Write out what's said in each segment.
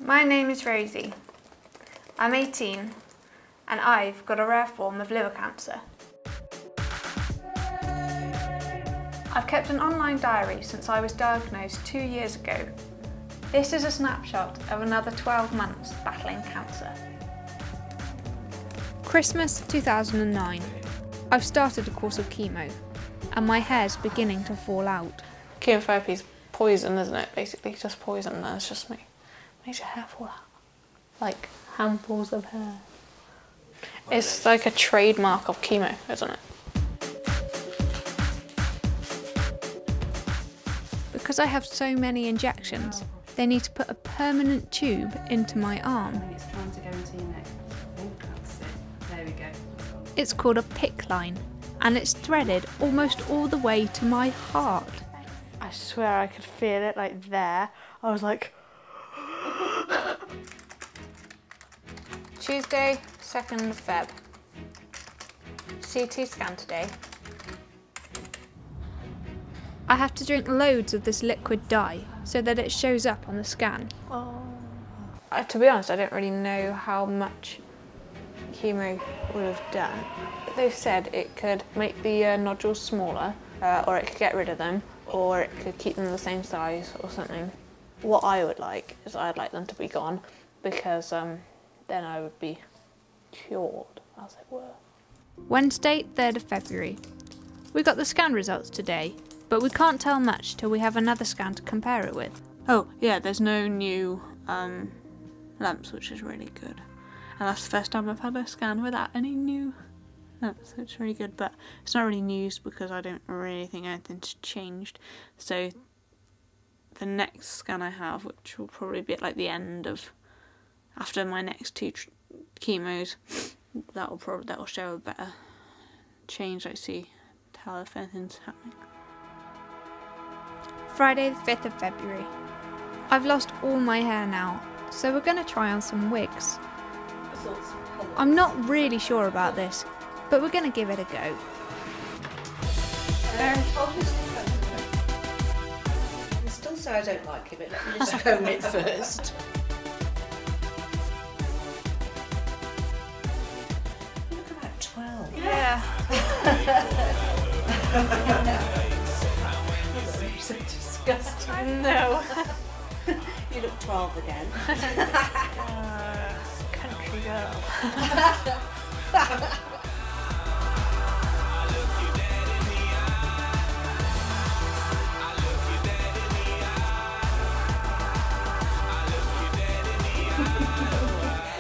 My name is Rosie. I'm 18 and I've got a rare form of liver cancer. I've kept an online diary since I was diagnosed 2 years ago. This is a snapshot of another 12 months battling cancer. Christmas 2009. I've started a course of chemo and my hair's beginning to fall out. Chemotherapy's poison, isn't it? Basically just poison, and it's just makes your hair fall out. Like handfuls of hair. It's like a trademark of chemo, isn't it? Because I have so many injections, they need to put a permanent tube into my arm. It's time to go into your neck. I think that's it. There we go. It's called a PICC line, and it's threaded almost all the way to my heart. I swear I could feel it, like there. I was like... Tuesday, 2nd of Feb. CT scan today. I have to drink loads of this liquid dye so that it shows up on the scan. Oh. To be honest, I don't really know how much chemo would have done. They've said it could make the nodules smaller, or it could get rid of them, or it could keep them the same size or something. What I would like is I'd like them to be gone, because then I would be cured, as it were. Wednesday, 3rd of February. We got the scan results today, but we can't tell much till we have another scan to compare it with. Oh, yeah, there's no new lumps, which is really good. And that's the first time I've had a scan without any new lumps, so it's really good. But it's not really news because I don't really think anything's changed. So the next scan I have, which will probably be at like the end of, after my next two chemos, that will show a better change. Like see how if anything's happening. Friday the 5th of February. I've lost all my hair now, so we're going to try on some wigs. I'm not really sure about this, but we're going to give it a go. You still say I don't like it, but let me just comb it first. Look about 12. Yeah. So disgusting. No. You look 12 again. Country girl.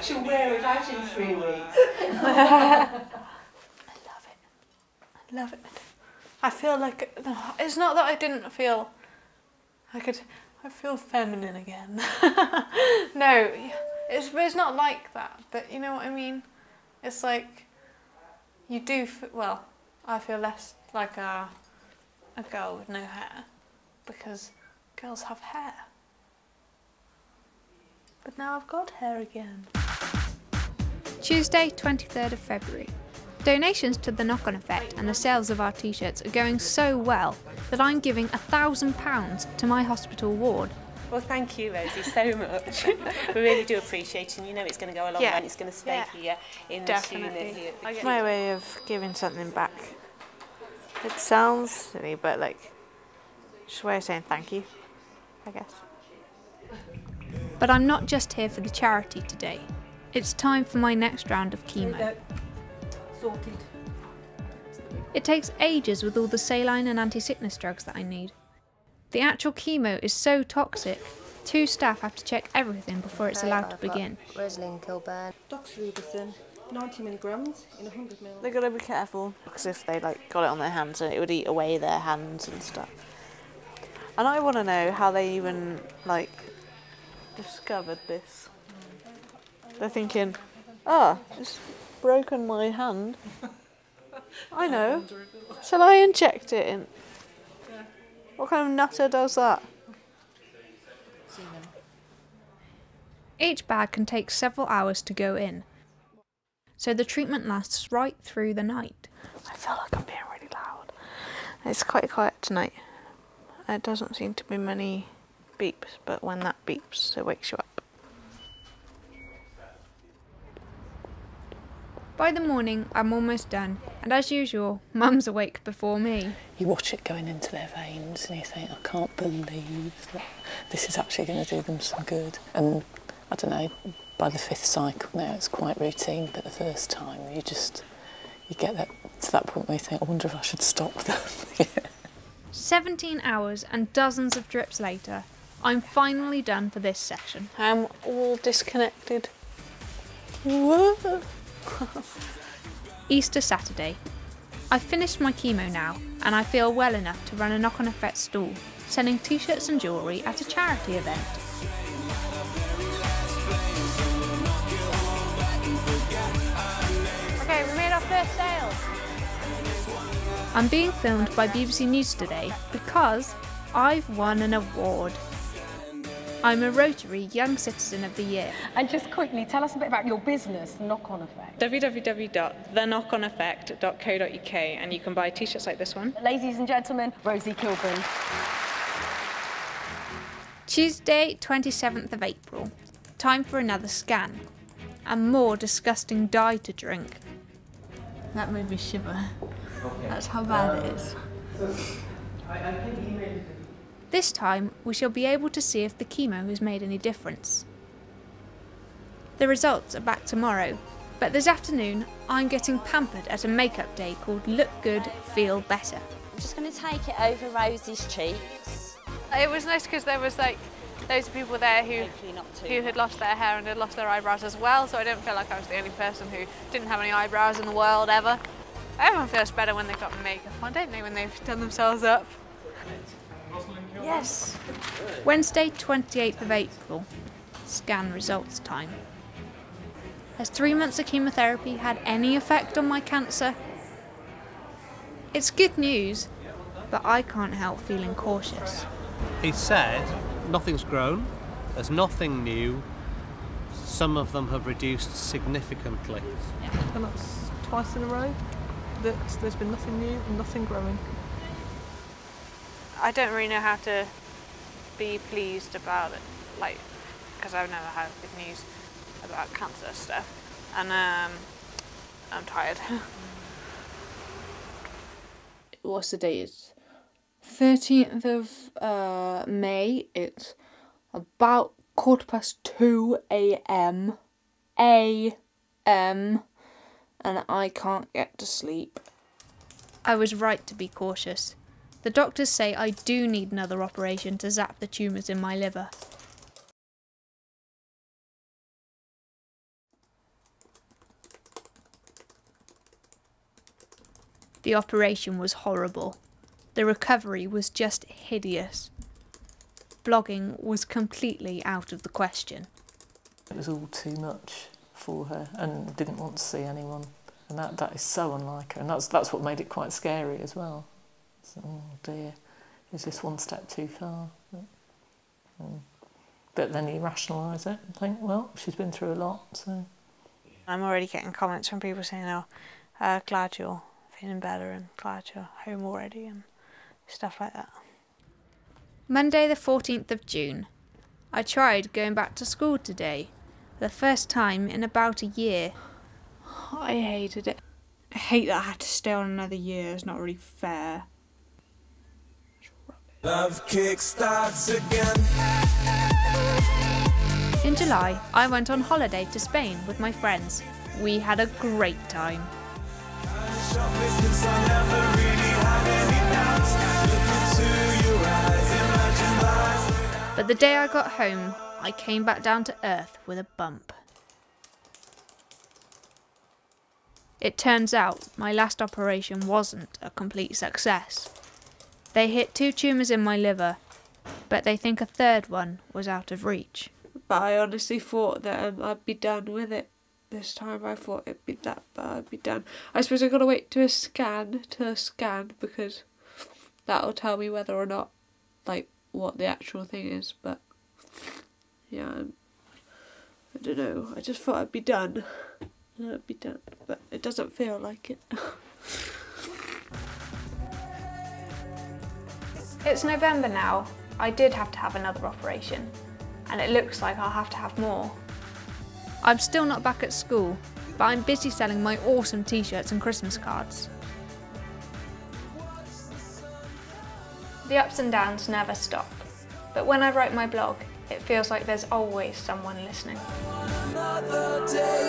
She'll wear it out in 3 weeks. I love it. I love it. I feel like it's not that I didn't feel I feel feminine again. No, it's not like that, but you know what I mean? It's like you do, well, I feel less like a girl with no hair because girls have hair. But now I've got hair again. Tuesday, 23rd of February. Donations to the Knock-On Effect and the sales of our t-shirts are going so well that I'm giving £1,000 to my hospital ward. Well, thank you, Rosie, so much. We really do appreciate it, and you know it's going to go a long way and it's going to stay here in Definitely. the It's my way of giving something back. It sounds silly, but like, just a way of saying thank you, I guess. But I'm not just here for the charity today. It's time for my next round of chemo. Sorted. It takes ages with all the saline and anti-sickness drugs that I need. The actual chemo is so toxic, 2 staff have to check everything before it's allowed to begin. Kilburn+The. Doxorubicin, 90 milligrams in 100 ml. They've got to be careful because if they like got it on their hands, it would eat away their hands and stuff. And I want to know how they even like discovered this. They're thinking, it's broken my hand. I know. Shall I inject it in? What kind of nutter does that? Each bag can take several hours to go in, so the treatment lasts right through the night. I feel like I'm being really loud. It's quite quiet tonight. It doesn't seem to be many beeps, but when that beeps, it wakes you up. By the morning, I'm almost done, and as usual, Mum's awake before me. You watch it going into their veins and you think, I can't believe that this is actually going to do them some good. And I don't know, by the 5th cycle now it's quite routine, but the first time you get to that point where you think, I wonder if I should stop them. 17 hours and dozens of drips later, I'm finally done for this session. I'm all disconnected. Easter Saturday. I've finished my chemo now, and I feel well enough to run a knock-on effect stall, selling t-shirts and jewellery at a charity event. Okay, we made our first sale. I'm being filmed by BBC News today because I've won an award. I'm a Rotary Young Citizen of the Year. And just quickly, tell us a bit about your business, Knock-on Effect. www.thenockoneffect.co.uk, and you can buy t-shirts like this one. Ladies and gentlemen, Rosie Kilburn. Tuesday, 27th of April. Time for another scan. And more disgusting dye to drink. That made me shiver. That's how bad it is. This time, we shall be able to see if the chemo has made any difference. The results are back tomorrow, but this afternoon, I'm getting pampered at a makeup day called Look Good, Feel Better. I'm just going to take it over Rosie's cheeks. It was nice because there was like loads of people there who had lost their hair and had lost their eyebrows as well, so I didn't feel like I was the only person who didn't have any eyebrows in the world ever. Everyone feels better when they've got makeup on, don't they, when they've done themselves up? Yes. Wednesday, 28th of April. Scan results time. Has 3 months of chemotherapy had any effect on my cancer? It's good news, but I can't help feeling cautious. He said nothing's grown, there's nothing new, some of them have reduced significantly. And that's twice in a row that there's been nothing new and nothing growing. I don't really know how to be pleased about it, like, because I've never had good news about cancer stuff, and I'm tired. What's the date? It's 13th of May. It's about 2:15 a.m. and I can't get to sleep. I was right to be cautious. The doctors say I do need another operation to zap the tumours in my liver. The operation was horrible. The recovery was just hideous. Blogging was completely out of the question. It was all too much for her and didn't want to see anyone. And that is so unlike her. And that's what made it quite scary as well. So, oh dear, is this one step too far? But then you rationalise it and think, well, she's been through a lot, so... I'm already getting comments from people saying, oh, glad you're feeling better and glad you're home already and stuff like that. Monday the 14th of June. I tried going back to school today, the first time in about a year. I hated it. I hate that I had to stay on another year. It's not really fair. Love kickstarts again. In July, I went on holiday to Spain with my friends. We had a great time. But the day I got home, I came back down to earth with a bump. It turns out my last operation wasn't a complete success. They hit 2 tumours in my liver, but they think a third one was out of reach. But I honestly thought that I'd be done with it this time. I thought it'd be that, but I'd be done. I suppose I've got to wait to a scan because that'll tell me whether or not, like, what the actual thing is. But yeah, I don't know. I just thought I'd be done. I'd be done, but it doesn't feel like it. It's November now. I did have to have another operation, and it looks like I'll have to have more. I'm still not back at school, but I'm busy selling my awesome t-shirts and Christmas cards. The ups and downs never stop, but when I write my blog, it feels like there's always someone listening. Another day.